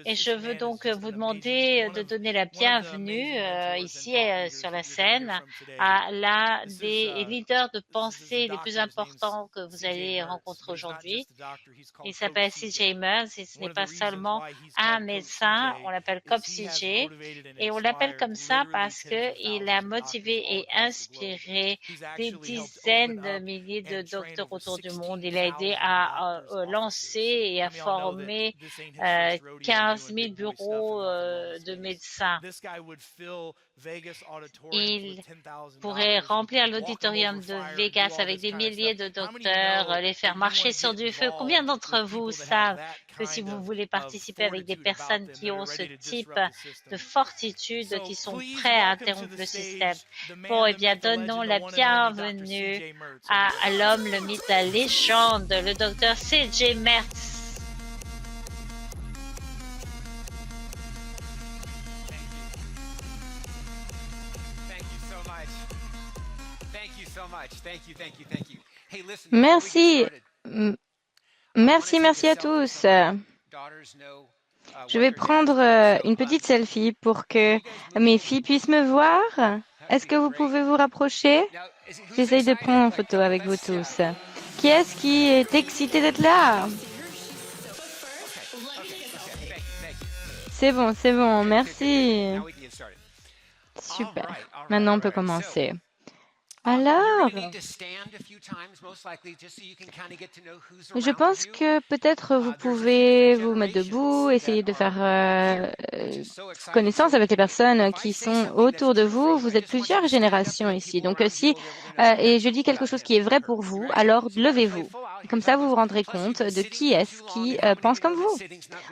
Et je veux donc vous demander de donner la bienvenue ici sur la scène à l'un des leaders de pensée les plus importants que vous allez rencontrer aujourd'hui. Il s'appelle C.J. Merz et ce n'est pas seulement un médecin, on l'appelle Coach C.J. et on l'appelle comme ça parce qu'il a motivé et inspiré des dizaines de milliers de docteurs autour du monde. Il a aidé à lancer et à former 15 000 bureaux de médecins. Il pourrait remplir l'auditorium de Vegas avec des milliers de docteurs, les faire marcher sur du feu. Combien d'entre vous savent que si vous voulez participer avec des personnes qui ont ce type de fortitude, qui sont prêts à interrompre le système? Bon, eh bien, donnons la bienvenue à l'homme, le mythe, la légende, le docteur C.J. Merz. Merci. Merci à tous. Je vais prendre une petite selfie pour que mes filles puissent me voir. Est-ce que vous pouvez vous rapprocher? J'essaye de prendre une photo avec vous tous. Qui est-ce qui est excité d'être là? C'est bon, merci. Super. Maintenant, on peut commencer. Alors, je pense que peut-être vous pouvez vous mettre debout, essayer de faire connaissance avec les personnes qui sont autour de vous. Vous êtes plusieurs générations ici. Donc et je dis quelque chose qui est vrai pour vous, alors levez-vous. Comme ça, vous vous rendrez compte de qui est-ce qui pense comme vous.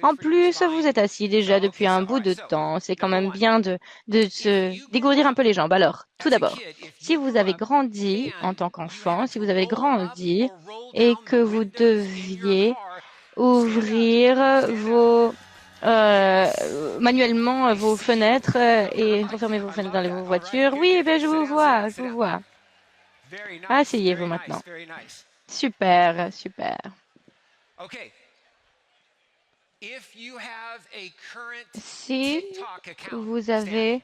En plus, vous êtes assis déjà depuis un bout de temps. C'est quand même bien de se dégourdir un peu les jambes. Alors, tout d'abord, si vous avez grandi en tant qu'enfant, si vous avez grandi et que vous deviez ouvrir manuellement vos fenêtres et refermer vos fenêtres dans vos voitures. Oui, ben je vous vois. Asseyez-vous maintenant. Super. Si vous avez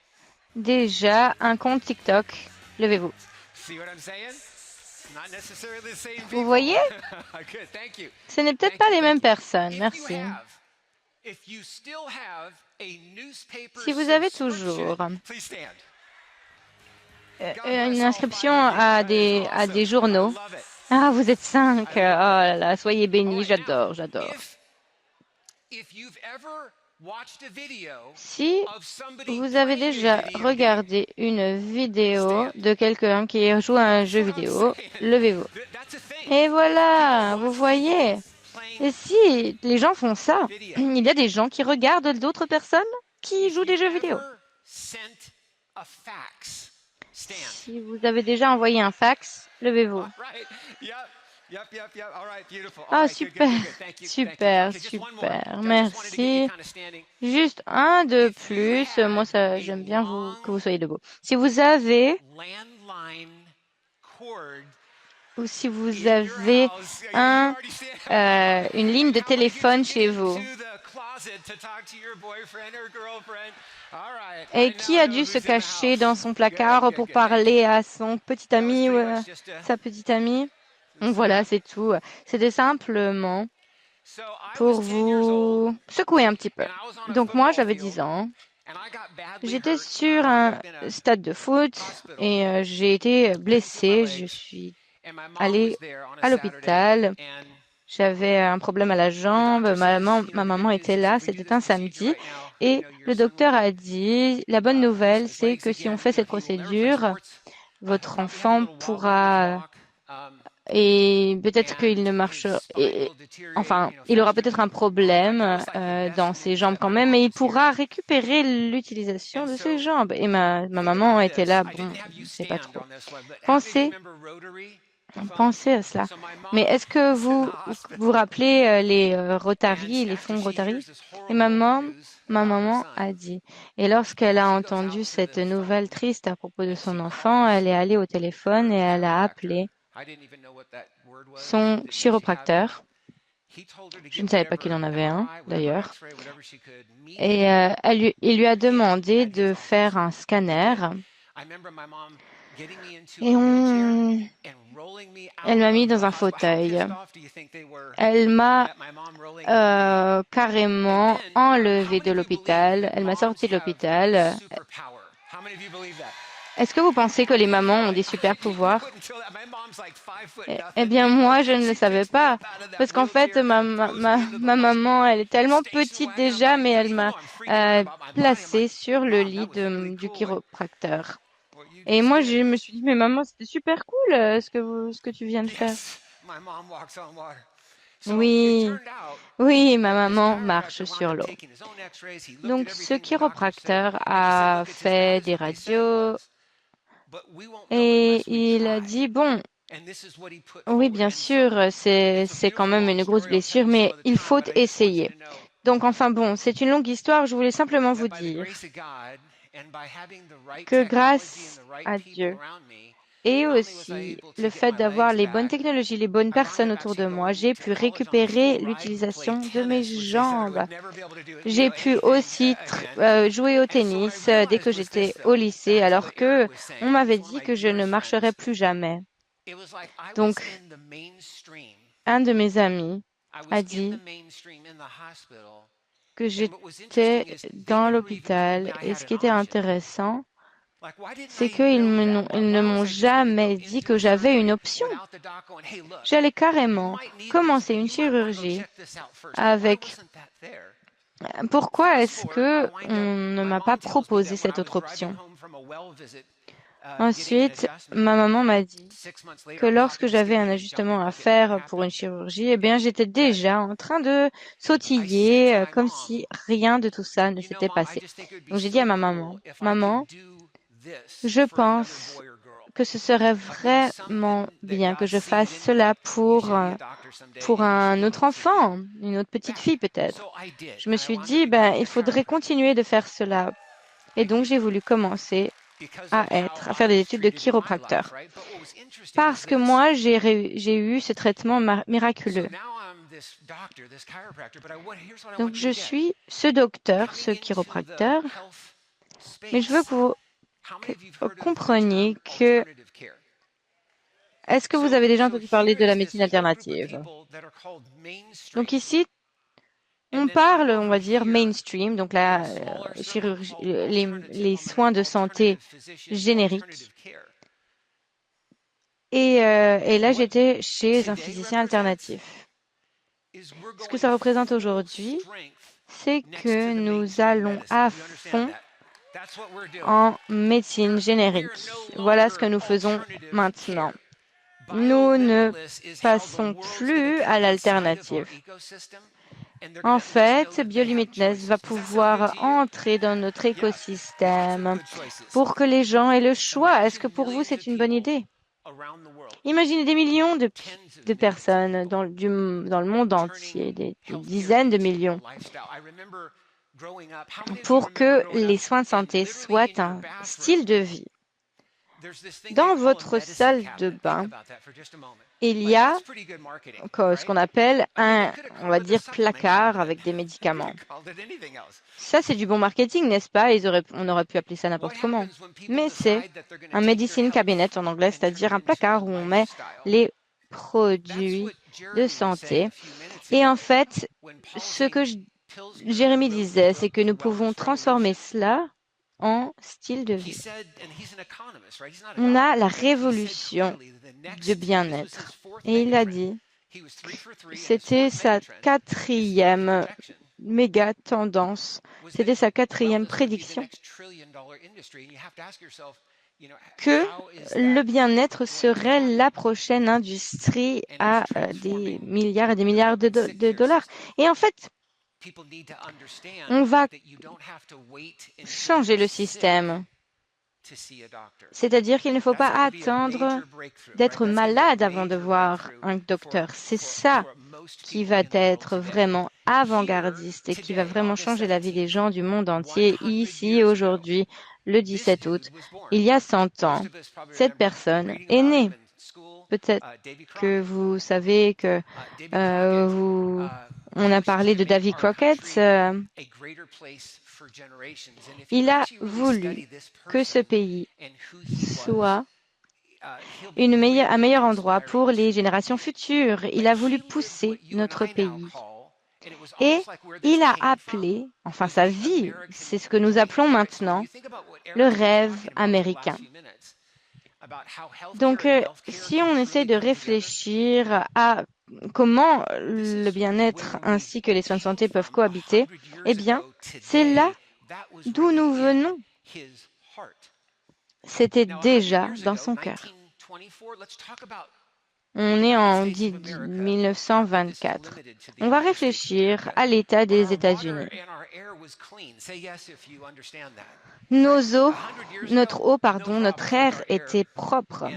déjà un compte TikTok, levez-vous. Vous voyez? Ce n'est peut-être pas les mêmes personnes. Merci. Si vous avez toujours une inscription à des journaux. Ah, vous êtes 5. Oh là là, soyez bénis, j'adore. Si vous avez déjà regardé une vidéo de quelqu'un qui joue à un jeu vidéo, levez-vous. Et voilà, vous voyez. Et si les gens font ça, il y a des gens qui regardent d'autres personnes qui jouent des jeux vidéo. Si vous avez déjà envoyé un fax, levez-vous. Ah, super. Merci. Juste un de plus. Moi, j'aime bien que vous soyez debout. Si vous avez ou si vous avez une ligne de téléphone chez vous. Et qui a dû se cacher dans son placard pour parler à son petit ami ou à sa petite amie? Voilà, c'est tout. C'était simplement pour vous secouer un petit peu. Donc moi, j'avais 10 ans. J'étais sur un stade de foot et j'ai été blessée. Je suis allée à l'hôpital. J'avais un problème à la jambe. Ma maman était là. C'était un samedi. Et le docteur a dit, la bonne nouvelle, c'est que si on fait cette procédure, votre enfant pourra et peut-être qu'il ne marche, enfin, il aura peut-être un problème dans ses jambes quand même, mais il pourra récupérer l'utilisation de ses jambes. Et ma maman était là, bon, je ne sais pas trop. Pensez à cela. Mais est-ce que vous vous rappelez les Rotary, les fonds Rotary? Et ma maman a dit. Et lorsqu'elle a entendu cette nouvelle triste à propos de son enfant, elle est allée au téléphone et elle a appelé son chiropracteur. Je ne savais pas qu'il en avait un, d'ailleurs. Et il lui a demandé de faire un scanner. Et elle m'a mis dans un fauteuil. Elle m'a carrément enlevé de l'hôpital. Elle m'a sorti de l'hôpital. Est-ce que vous pensez que les mamans ont des super pouvoirs? Eh bien, moi, je ne le savais pas. Parce qu'en fait, ma maman, elle est tellement petite déjà, mais elle m'a placée sur le lit du chiropracteur. Et moi, je me suis dit, mais maman, c'était super cool ce que tu viens de faire. Oui, oui, ma maman marche sur l'eau. Donc, ce chiropracteur a fait des radios et il a dit, bon, oui, bien sûr, c'est quand même une grosse blessure, mais il faut essayer. Donc, enfin bon, c'est une longue histoire. Je voulais simplement vous dire que grâce à Dieu et aussi le fait d'avoir les bonnes technologies, les bonnes personnes autour de moi, j'ai pu récupérer l'utilisation de mes jambes. J'ai pu aussi jouer au tennis dès que j'étais au lycée, alors que on m'avait dit que je ne marcherais plus jamais. Donc, un de mes amis a dit que j'étais dans l'hôpital et ce qui était intéressant, c'est qu'ils ne m'ont jamais dit que j'avais une option. J'allais carrément commencer une chirurgie avec... Pourquoi est-ce que on ne m'a pas proposé cette autre option? Ensuite, ma maman m'a dit que lorsque j'avais un ajustement à faire pour une chirurgie, eh bien, j'étais déjà en train de sautiller comme si rien de tout ça ne s'était passé. Donc, j'ai dit à ma maman, Maman, je pense que ce serait vraiment bien que je fasse cela pour un autre enfant, une autre petite fille peut-être. Je me suis dit, ben, il faudrait continuer de faire cela. Et donc, j'ai voulu commencer à faire des études de chiropracteur. Parce que moi, j'ai eu ce traitement miraculeux. Donc, je suis ce docteur, ce chiropracteur, mais je veux que vous compreniez que... Est-ce que vous avez déjà entendu parler de la médecine alternative? Donc ici, on parle, on va dire, mainstream, donc la chirurgie, les soins de santé génériques. Et là, j'étais chez un physicien alternatif. Ce que ça représente aujourd'hui, c'est que nous allons à fond en médecine générique. Voilà ce que nous faisons maintenant. Nous ne passons plus à l'alternative. En fait, Biolimitless va pouvoir entrer dans notre écosystème pour que les gens aient le choix. Est-ce que pour vous, c'est une bonne idée? Imaginez des millions de personnes dans le monde entier, des dizaines de millions, pour que les soins de santé soient un style de vie. Dans votre salle de bain, il y a ce qu'on appelle on va dire, placard avec des médicaments. Ça, c'est du bon marketing, n'est-ce pas? On aurait pu appeler ça n'importe comment. Mais c'est un medicine cabinet en anglais, c'est-à-dire un placard où on met les produits de santé. Et en fait, ce que Jérémy disait, c'est que nous pouvons transformer cela en style de vie. On a la révolution du bien-être. Et il a dit, c'était sa 4e méga tendance, c'était sa 4e prédiction, que le bien-être serait la prochaine industrie à des milliards et des milliards de dollars. Et en fait, on va changer le système. C'est-à-dire qu'il ne faut pas attendre d'être malade avant de voir un docteur. C'est ça qui va être vraiment avant-gardiste et qui va vraiment changer la vie des gens du monde entier. Ici, aujourd'hui, le 17 août, il y a 100 ans, cette personne est née. Peut-être que vous savez que on a parlé de Davy Crockett. Il a voulu que ce pays soit un meilleur endroit pour les générations futures. Il a voulu pousser notre pays. Et il a appelé, enfin sa vie, c'est ce que nous appelons maintenant le rêve américain. Donc, si on essaie de réfléchir à comment le bien-être ainsi que les soins de santé peuvent cohabiter, eh bien, c'est là d'où nous venons. C'était déjà dans son cœur. On est en 1924. On va réfléchir à l'état des États-Unis. Notre air était propre.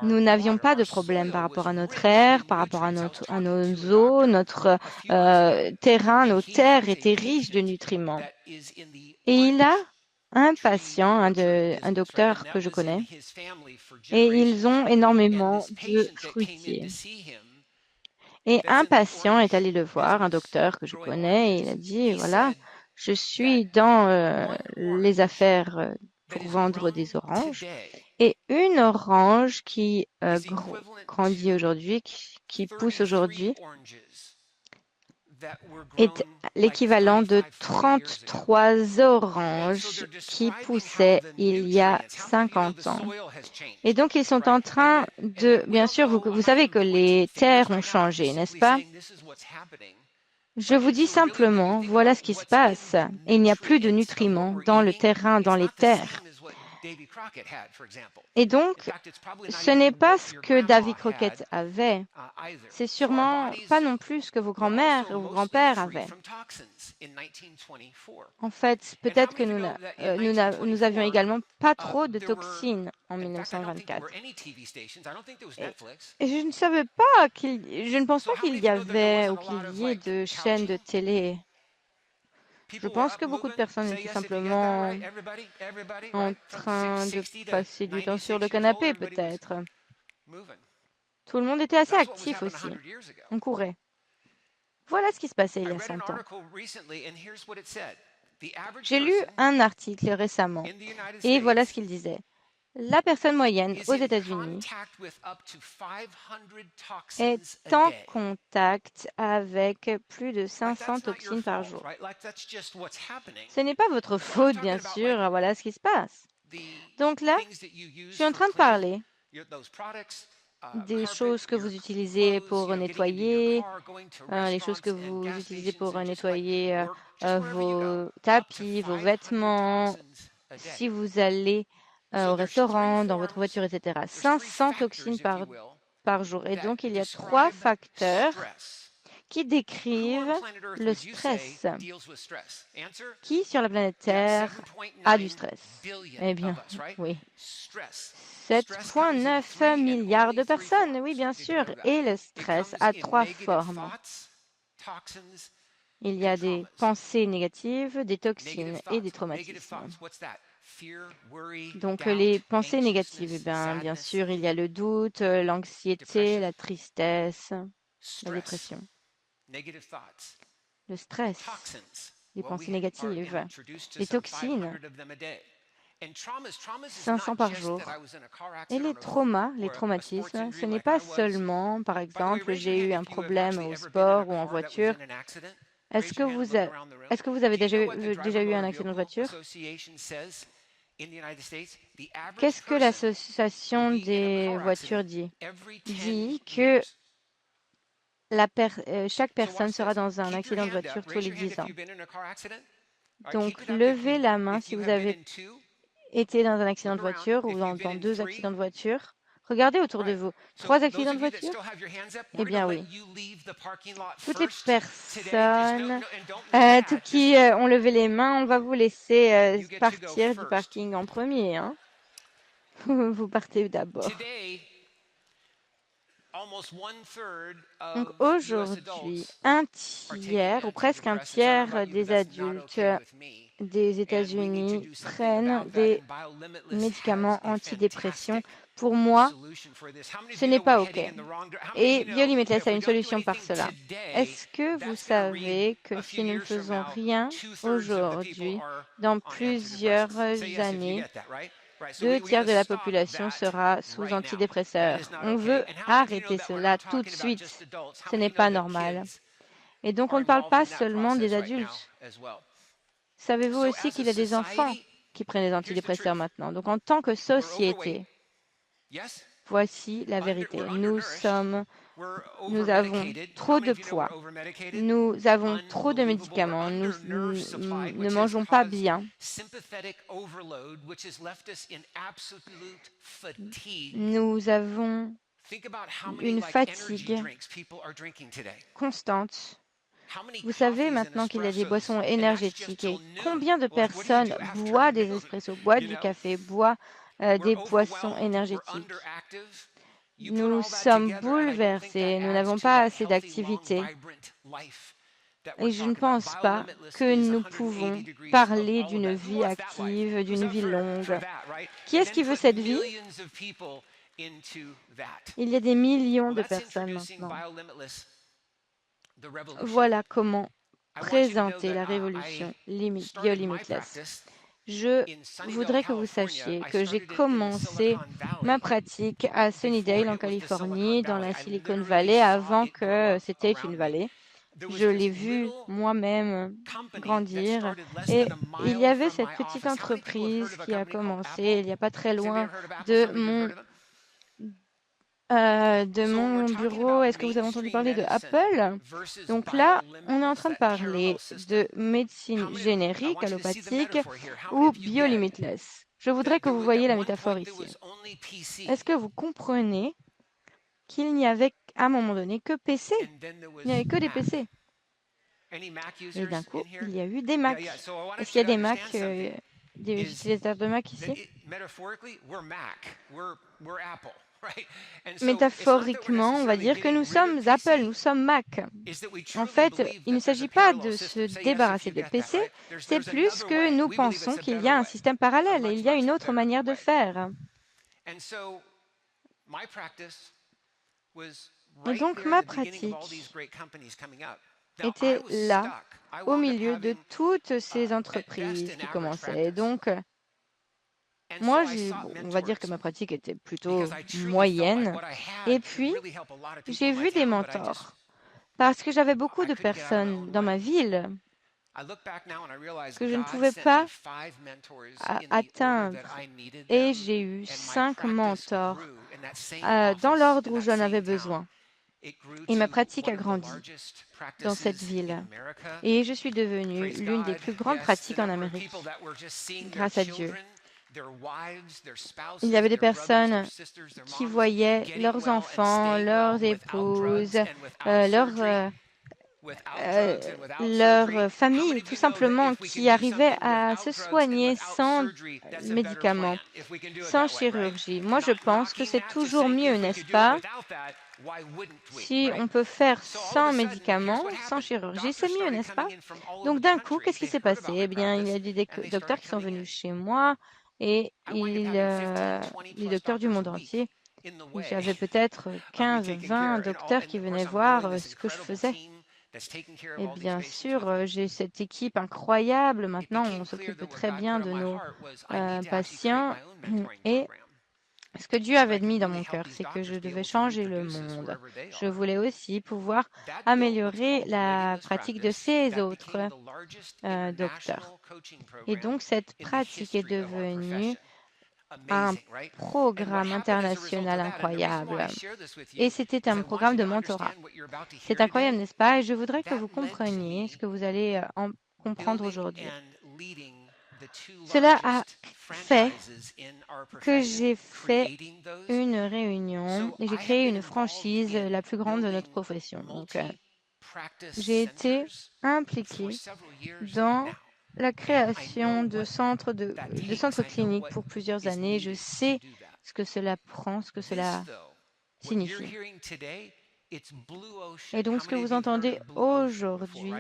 Nous n'avions pas de problème par rapport à notre air, par rapport à nos eaux, notre terrain, nos terres étaient riches de nutriments. Et il a un patient, un docteur que je connais, et ils ont énormément de fruitiers. Et un patient est allé le voir, un docteur que je connais, et il a dit, voilà, je suis dans les affaires pour vendre des oranges. Et une orange qui grandit aujourd'hui, qui pousse aujourd'hui, est l'équivalent de 33 oranges qui poussaient il y a 50 ans. Et donc, ils sont en train de... Bien sûr, vous savez que les terres ont changé, n'est-ce pas? Je vous dis simplement, voilà ce qui se passe. Il n'y a plus de nutriments dans le terrain, dans les terres. Et donc, ce n'est pas ce que Davy Crockett avait. C'est sûrement pas non plus ce que vos grands-mères ou vos grands-pères avaient. En fait, peut-être que nous avions également pas trop de toxines en 1924. Et je ne pense pas qu'il y avait ou qu'il y ait de chaînes de télé. Je pense que beaucoup de personnes étaient simplement en train de passer du temps sur le canapé, peut-être. Tout le monde était assez actif aussi. On courait. Voilà ce qui se passait il y a 100 ans. J'ai lu un article récemment et voilà ce qu'il disait. La personne moyenne aux États-Unis est en contact avec plus de 500 toxines par jour. Ce n'est pas votre faute, bien sûr, voilà ce qui se passe. Donc là, je suis en train de parler des choses que vous utilisez pour nettoyer, les choses que vous utilisez pour nettoyer vos tapis, vos vêtements, si vous allez au restaurant, dans votre voiture, etc. 500 toxines par jour. Et donc, il y a 3 facteurs qui décrivent le stress. Qui sur la planète Terre a du stress? Eh bien, oui. 7,9 milliards de personnes, oui, bien sûr. Et le stress a 3 formes. Il y a des pensées négatives, des toxines et des traumatismes. Donc, les pensées négatives, eh bien sûr, il y a le doute, l'anxiété, la tristesse, la dépression, le stress, les pensées négatives, les toxines, 500 par jour. Et les traumatismes, ce n'est pas seulement, par exemple, j'ai eu un problème au sport ou en voiture. Est-ce que vous avez déjà eu un accident de voiture? Qu'est-ce que l'association des voitures dit? Dit que chaque personne sera dans un accident de voiture tous les 10 ans. Donc, levez la main si vous avez été dans un accident de voiture ou dans 2 accidents de voiture. Regardez autour de vous. 3 accidents de voiture? Eh bien oui. Toutes les personnes qui ont levé les mains, on va vous laisser partir du parking en premier. Hein. Vous partez d'abord. Donc aujourd'hui, un tiers ou presque un tiers des adultes des États-Unis prennent des médicaments antidépresseurs. Pour moi, ce n'est pas OK. Et Biolimitless a une solution par cela. Est-ce que vous savez que si nous ne faisons rien aujourd'hui, dans plusieurs années, 2 tiers de la population sera sous antidépresseurs? On veut arrêter cela tout de suite. Ce n'est pas normal. Et donc, on ne parle pas seulement des adultes. Savez-vous aussi qu'il y a des enfants qui prennent des antidépresseurs maintenant? Donc, en tant que société, voici la vérité. Nous avons trop de poids. Nous avons trop de médicaments. Nous ne mangeons pas bien. Nous avons une fatigue constante. Vous savez maintenant qu'il y a des boissons énergétiques et combien de personnes boivent des espressos, boivent du café, boivent des boissons énergétiques. Nous sommes bouleversés, nous n'avons pas assez d'activité. Et je ne pense pas que nous pouvons parler d'une vie active, d'une vie longue. Qui est-ce qui veut cette vie? Il y a des millions de personnes maintenant. Voilà comment présenter la révolution Biolimitless. Je voudrais que vous sachiez que j'ai commencé ma pratique à Sunnydale en Californie, dans la Silicon Valley, avant que c'était une vallée. Je l'ai vu moi-même grandir et il y avait cette petite entreprise qui a commencé il n'y a pas très loin de mon bureau. Est-ce que vous avez entendu parler de Apple? Donc là, on est en train de parler de médecine générique, allopathique ou biolimitless. Je voudrais que vous voyez la métaphore ici. Est-ce que vous comprenez qu'il n'y avait à un moment donné que PC? Il n'y avait que des PC. Et d'un coup, il y a eu des Mac. Est-ce qu'il y a des Mac, des utilisateurs de Mac ici? Métaphoriquement, on va dire que nous sommes Apple, nous sommes Mac. En fait, il ne s'agit pas de se débarrasser de PC, c'est plus que nous pensons qu'il y a un système parallèle et il y a une autre manière de faire. Et donc, ma pratique était là, au milieu de toutes ces entreprises qui commençaient. Et donc, moi, on va dire que ma pratique était plutôt moyenne. Et puis, j'ai vu des mentors parce que j'avais beaucoup de personnes dans ma ville que je ne pouvais pas atteindre. Et j'ai eu 5 mentors dans l'ordre où j'en avais besoin. Et ma pratique a grandi dans cette ville. Et je suis devenue l'une des plus grandes pratiques en Amérique, grâce à Dieu. Il y avait des personnes qui voyaient leurs enfants, leurs épouses, leur famille, tout simplement, qui arrivaient à se soigner sans médicaments, sans chirurgie. Moi, je pense que c'est toujours mieux, n'est-ce pas? Si on peut faire sans médicaments, sans chirurgie, c'est mieux, n'est-ce pas? Donc d'un coup, qu'est-ce qui s'est passé? Eh bien, il y a des docteurs qui sont venus chez moi et les docteurs du monde entier. J'avais peut-être 15, 20 docteurs qui venaient voir ce que je faisais. Et bien sûr, j'ai cette équipe incroyable. Maintenant, on s'occupe très bien de nos patients. Et ce que Dieu avait mis dans mon cœur, c'est que je devais changer le monde. Je voulais aussi pouvoir améliorer la pratique de ces autres docteurs. Et donc, cette pratique est devenue un programme international incroyable. Et c'était un programme de mentorat. C'est incroyable, n'est-ce pas? Et je voudrais que vous compreniez ce que vous allez en comprendre aujourd'hui. Cela a fait que j'ai fait une réunion et j'ai créé une franchise la plus grande de notre profession. Donc, j'ai été impliquée dans la création de centres cliniques pour plusieurs années. Je sais ce que cela prend, ce que cela signifie. Et donc, ce que vous entendez aujourd'hui,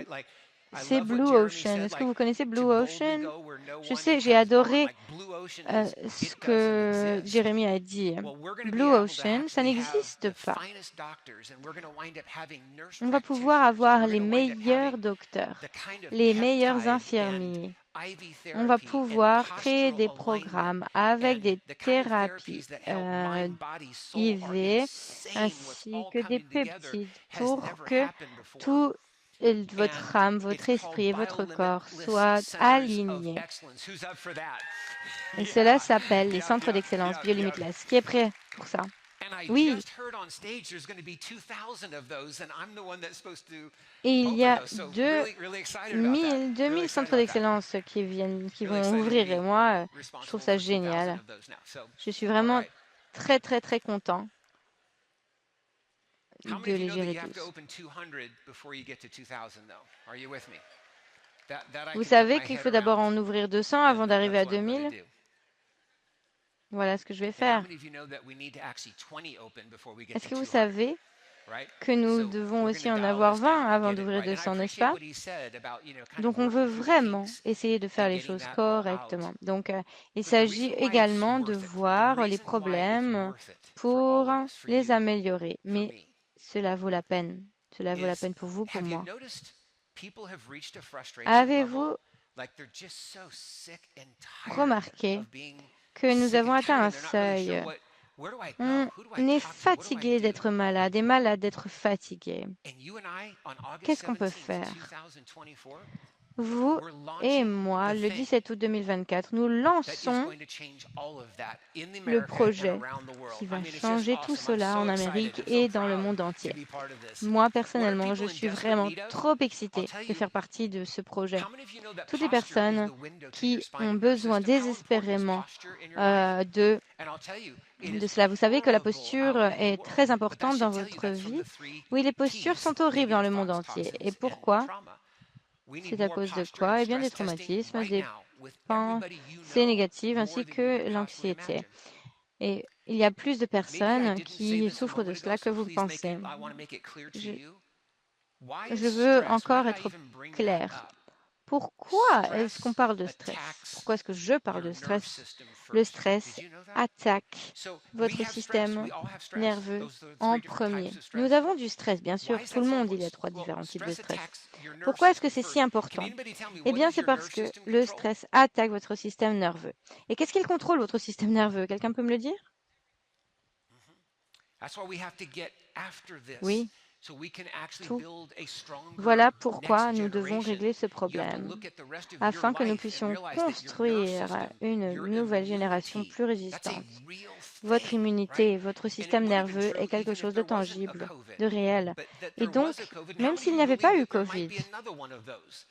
c'est Blue Ocean. Est-ce que vous connaissez Blue Ocean? Je sais, j'ai adoré ce que Jérémy a dit. Blue Ocean, ça n'existe pas. On va pouvoir avoir les meilleurs docteurs, les meilleurs infirmiers. On va pouvoir créer des programmes avec des thérapies IV ainsi que des peptides pour que tout votre âme, votre esprit et votre corps soient alignés. Et cela s'appelle les centres d'excellence BioLimitless. Qui est prêt pour ça? Oui. Et il y a 2000 centres d'excellence qui vont ouvrir. Et moi, je trouve ça génial. Je suis vraiment très, très, très content de les gérer tous. Vous savez qu'il faut d'abord en ouvrir 200 avant d'arriver à 2000? Voilà ce que je vais faire. Est-ce que vous savez que nous devons aussi en avoir 20 avant d'ouvrir 200, n'est-ce pas? Donc, on veut vraiment essayer de faire les choses correctement. Donc, il s'agit également de voir les problèmes pour les améliorer. Mais cela vaut la peine. Cela vaut la peine pour vous, pour moi. Avez-vous remarqué que nous avons atteint un seuil? On est fatigué d'être malade et malade d'être fatigué. Qu'est-ce qu'on peut faire? Vous et moi, le 17 août 2024, nous lançons le projet qui va changer tout cela en Amérique et dans le monde entier. Moi, personnellement, je suis vraiment trop excitée de faire partie de ce projet. Toutes les personnes qui ont besoin désespérément de cela. Vous savez que la posture est très importante dans votre vie. Oui, les postures sont horribles dans le monde entier. Et pourquoi? C'est à cause de quoi? Eh bien, des traumatismes, des pensées négatives ainsi que l'anxiété. Et il y a plus de personnes qui souffrent de cela que vous pensez. Je veux encore être clair. Pourquoi est-ce qu'on parle de stress? Pourquoi est-ce que je parle de stress? Le stress attaque votre système nerveux en premier. Nous avons du stress, bien sûr. Tout le monde, il y a 3 différents types de stress. Pourquoi est-ce que c'est si important? Eh bien, c'est parce que le stress attaque votre système nerveux. Et qu'est-ce qu'il contrôle, votre système nerveux? Quelqu'un peut me le dire? Oui. Tout. Voilà pourquoi nous devons régler ce problème, afin que nous puissions construire une nouvelle génération plus résistante. Votre immunité, votre système nerveux est quelque chose de tangible, de réel. Et donc, même s'il n'y avait pas eu COVID,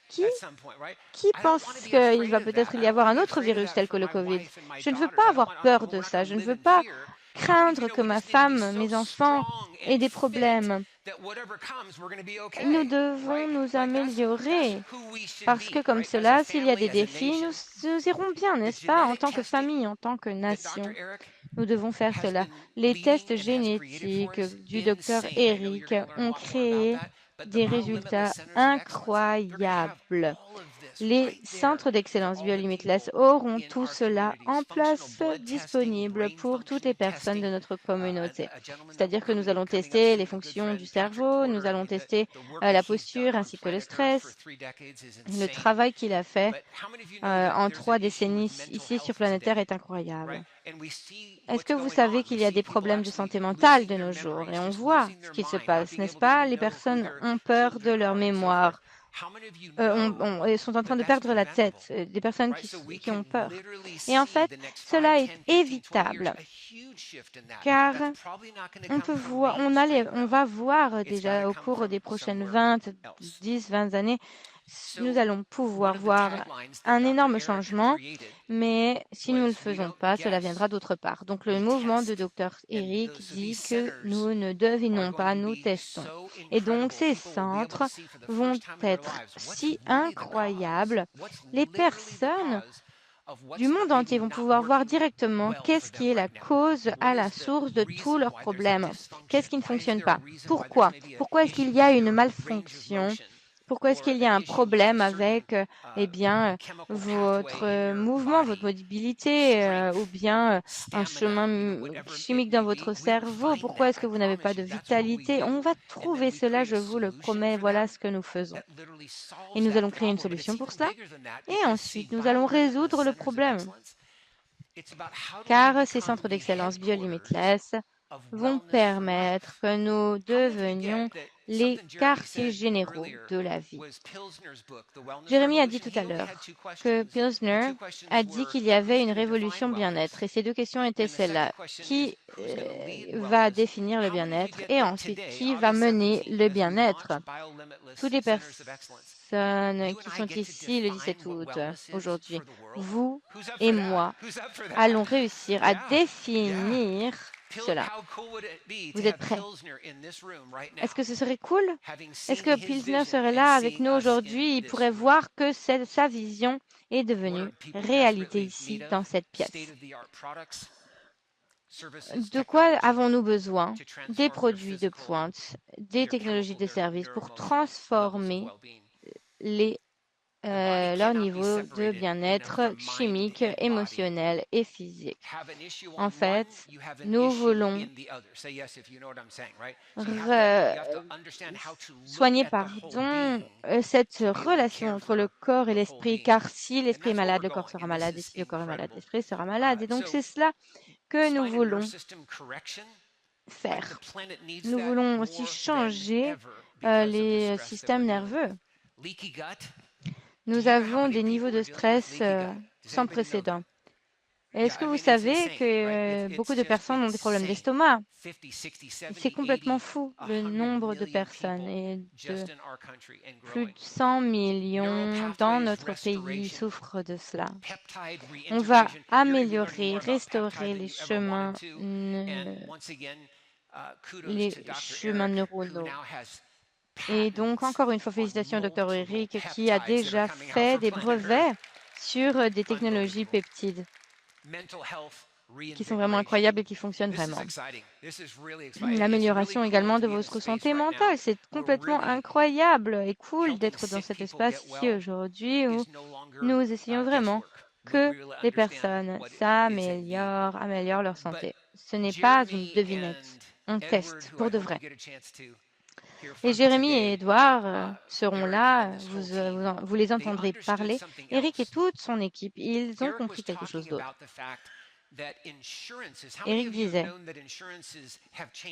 qui pense qu'il va peut-être y avoir un autre virus tel que le COVID? Je ne veux pas avoir peur de ça. Je ne veux pas craindre que ma femme, mes enfants aient des problèmes. Nous devons nous améliorer parce que comme cela, s'il y a des défis, nous irons bien, n'est-ce pas, en tant que famille, en tant que nation. Nous devons faire cela. Les tests génétiques du docteur Eric ont créé des résultats incroyables. Les centres d'excellence BioLimitless auront tout cela en place disponible pour toutes les personnes de notre communauté. C'est-à-dire que nous allons tester les fonctions du cerveau, nous allons tester la posture ainsi que le stress. Le travail qu'il a fait en 3 décennies ici sur planète Terre est incroyable. Est-ce que vous savez qu'il y a des problèmes de santé mentale de nos jours? Et on voit ce qui se passe, n'est-ce pas? Les personnes ont peur de leur mémoire. Sont en train de perdre la tête, des personnes qui ont peur. Et en fait, cela est évitable, car on va voir déjà au cours des prochaines 10-20 années, nous allons pouvoir voir un énorme changement, mais si nous ne le faisons pas, cela viendra d'autre part. Donc le mouvement de Dr Eric dit que nous ne devinons pas, nous testons. Et donc ces centres vont être si incroyables. Les personnes du monde entier vont pouvoir voir directement qu'est-ce qui est la cause à la source de tous leurs problèmes. Qu'est-ce qui ne fonctionne pas? Pourquoi? Pourquoi est-ce qu'il y a une malfonction? Pourquoi est-ce qu'il y a un problème avec eh bien, votre mouvement, votre mobilité, ou bien un chemin chimique dans votre cerveau? Pourquoi est-ce que vous n'avez pas de vitalité? On va trouver cela, je vous le promets. Voilà ce que nous faisons. Et nous allons créer une solution pour cela. Et ensuite, nous allons résoudre le problème. Car ces centres d'excellence BioLimitless vont permettre que nous devenions les quartiers généraux de la vie. Jérémy a dit tout à l'heure que Pilsner a dit qu'il y avait une révolution bien-être. Et ces deux questions étaient celles-là. Qui va définir le bien-être et ensuite qui va mener le bien-être? Toutes les personnes qui sont ici le 17 août aujourd'hui, vous et moi, allons réussir à définir cela. Vous êtes prêts? Est-ce que ce serait cool? Est-ce que Pilsner serait là avec nous aujourd'hui? Il pourrait voir que sa vision est devenue réalité ici, dans cette pièce. De quoi avons-nous besoin? Des produits de pointe, des technologies de services pour transformer leur niveau de bien-être chimique, émotionnel et physique. En fait, nous voulons soigner, cette relation entre le corps et l'esprit, car si l'esprit est malade, le corps sera malade, et si le corps est malade, l'esprit sera malade. Et donc, c'est cela que nous voulons faire. Nous voulons aussi changer les systèmes nerveux. Nous avons des niveaux de stress sans précédent. Est-ce que vous savez que beaucoup de personnes ont des problèmes d'estomac? C'est complètement fou, le nombre de personnes. Et plus de 100 millions dans notre pays souffrent de cela. On va améliorer, restaurer les chemins neuronaux. Et donc, encore une fois, félicitations au Dr Eric qui a déjà fait des brevets sur des technologies peptides qui sont vraiment incroyables et qui fonctionnent vraiment. L'amélioration également de votre santé mentale, c'est complètement incroyable et cool d'être dans cet espace ici aujourd'hui où nous essayons vraiment que les personnes améliorent leur santé. Ce n'est pas une devinette, on teste pour de vrai. Et Jérémy et Edouard seront là, vous les entendrez parler. Eric et toute son équipe, ils ont compris quelque chose d'autre. Eric disait,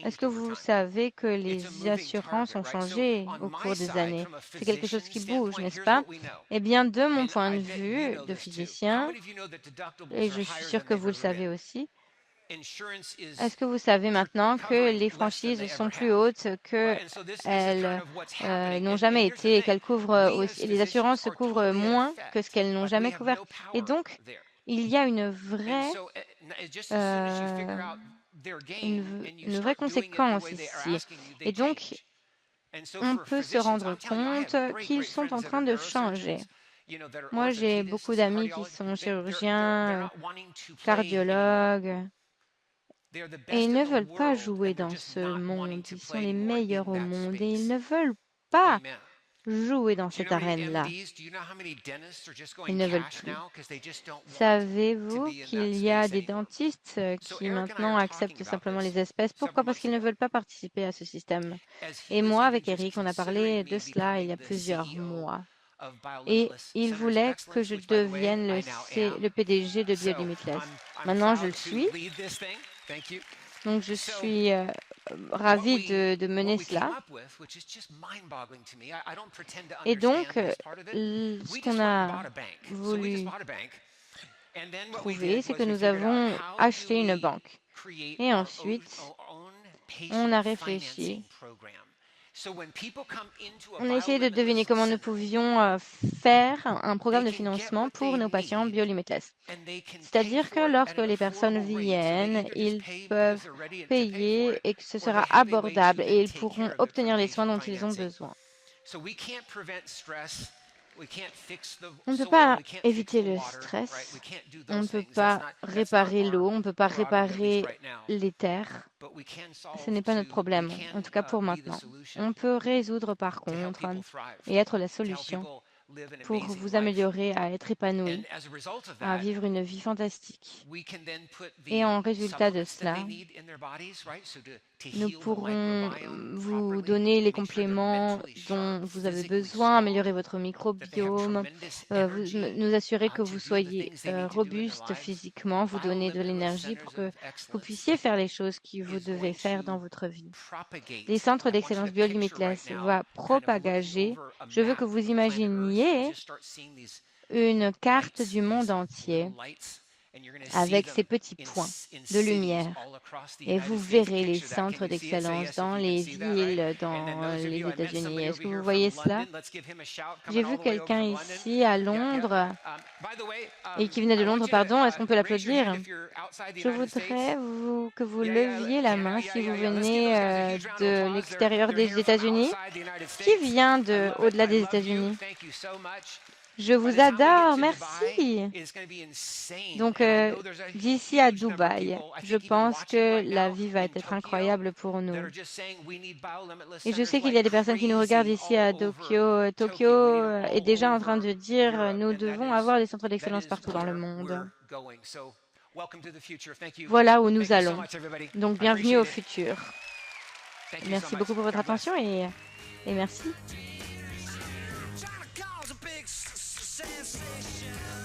est-ce que vous savez que les assurances ont changé au cours des années? C'est quelque chose qui bouge, n'est-ce pas? Eh bien, de mon point de vue de physicien, et je suis sûre que vous le savez aussi, est-ce que vous savez maintenant que les franchises sont plus hautes qu'elles n'ont jamais été et qu'elles couvrent aussi, les assurances couvrent moins que ce qu'elles n'ont jamais couvert? Et donc, il y a une vraie conséquence ici. Et donc, on peut se rendre compte qu'ils sont en train de changer. Moi, j'ai beaucoup d'amis qui sont chirurgiens, cardiologues, et ils ne veulent pas jouer dans ce monde. Ils sont les meilleurs au monde et ils ne veulent pas jouer dans cette arène-là. Ils ne veulent plus. Savez-vous qu'il y a des dentistes qui maintenant acceptent simplement les espèces? Pourquoi? Parce qu'ils ne veulent pas participer à ce système. Et moi, avec Eric, on a parlé de cela il y a plusieurs mois. Et il voulait que je devienne le PDG de BioLimitless. Maintenant, je le suis. Donc, je suis ravie de mener cela. Et donc, ce qu'on a voulu trouver, c'est que nous avons acheté une banque. Et ensuite, on a réfléchi. On a essayé de deviner comment nous pouvions faire un programme de financement pour nos patients BioLimitless. C'est-à-dire que lorsque les personnes viennent, ils peuvent payer et que ce sera abordable et ils pourront obtenir les soins dont ils ont besoin. On ne peut pas éviter le stress, on ne peut pas réparer l'eau, on ne peut pas réparer les terres. Ce n'est pas notre problème, en tout cas pour maintenant. On peut résoudre par contre et être la solution pour vous améliorer à être épanoui, à vivre une vie fantastique. Et en résultat de cela, nous pourrons vous donner les compléments dont vous avez besoin, améliorer votre microbiome, nous assurer que vous soyez robuste physiquement, vous donner de l'énergie pour que vous puissiez faire les choses que vous devez faire dans votre vie. Les centres d'excellence BioLimitless va propager. Je veux que vous imaginiez une carte du monde entier avec ces petits points de lumière. Et vous verrez les centres d'excellence dans les villes, dans les États-Unis. Est-ce que vous voyez cela? J'ai vu quelqu'un ici à Londres, et qui venait de Londres, pardon. Est-ce qu'on peut l'applaudir? Je voudrais que vous leviez la main si vous venez de l'extérieur des États-Unis. Qui vient de au-delà des États-Unis? Je vous adore, merci. Donc, d'ici à Dubaï, je pense que la vie va être incroyable pour nous. Et je sais qu'il y a des personnes qui nous regardent ici à Tokyo. Tokyo est déjà en train de dire, nous devons avoir des centres d'excellence partout dans le monde. Voilà où nous allons. Donc, bienvenue au futur. Merci beaucoup pour votre attention et merci. Sensation.